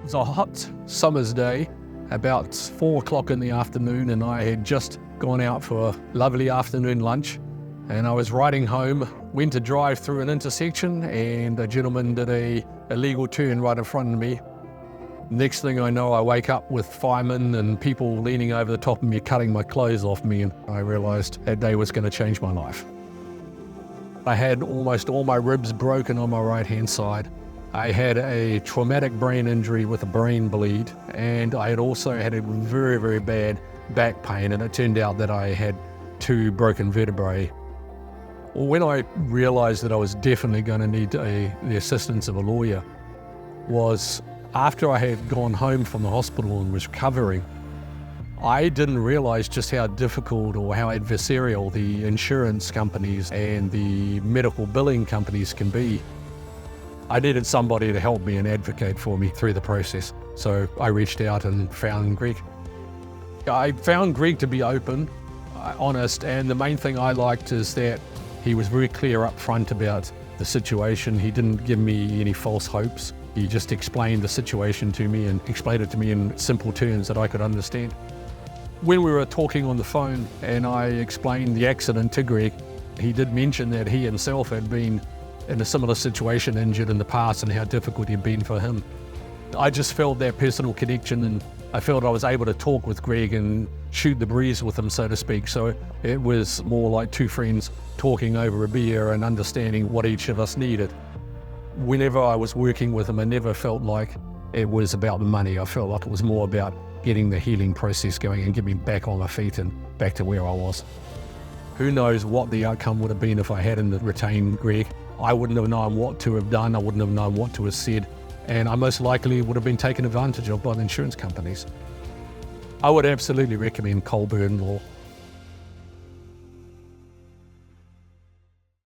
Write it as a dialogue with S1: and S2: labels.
S1: was a hot summer's day, about 4 o'clock in the afternoon, and I had just gone out for a lovely afternoon lunch. And I was riding home, went to drive through an intersection, and a gentleman did a illegal turn right in front of me. Next thing I know, I wake up with firemen and people leaning over the top of me, cutting my clothes off me, and I realized that day was going to change my life. I had almost all my ribs broken on my right-hand side. I had a traumatic brain injury with a brain bleed, and I had also had a very, very bad back pain, and it turned out that I had 2 broken vertebrae. When I realized that I was definitely going to need the assistance of a lawyer was after I had gone home from the hospital and was recovering. I didn't realize just how difficult or how adversarial the insurance companies and the medical billing companies can be. I needed somebody to help me and advocate for me through the process. So I reached out and found Greg. I found Greg to be open, honest, and the main thing I liked is that he was very clear up front about the situation. He didn't give me any false hopes. He just explained the situation to me and explained it to me in simple terms that I could understand. When we were talking on the phone and I explained the accident to Greg, he did mention that he himself had been in a similar situation, injured in the past, and how difficult it had been for him. I just felt that personal connection, and I felt I was able to talk with Greg and shoot the breeze with him, so to speak. So it was more like 2 friends talking over a beer and understanding what each of us needed. Whenever I was working with him, I never felt like it was about the money. I felt like it was more about getting the healing process going and getting me back on my feet and back to where I was. Who knows what the outcome would have been if I hadn't retained Greg. I wouldn't have known what to have done. I wouldn't have known what to have said. And I most likely would have been taken advantage of by the insurance companies. I would absolutely recommend Colburn Law.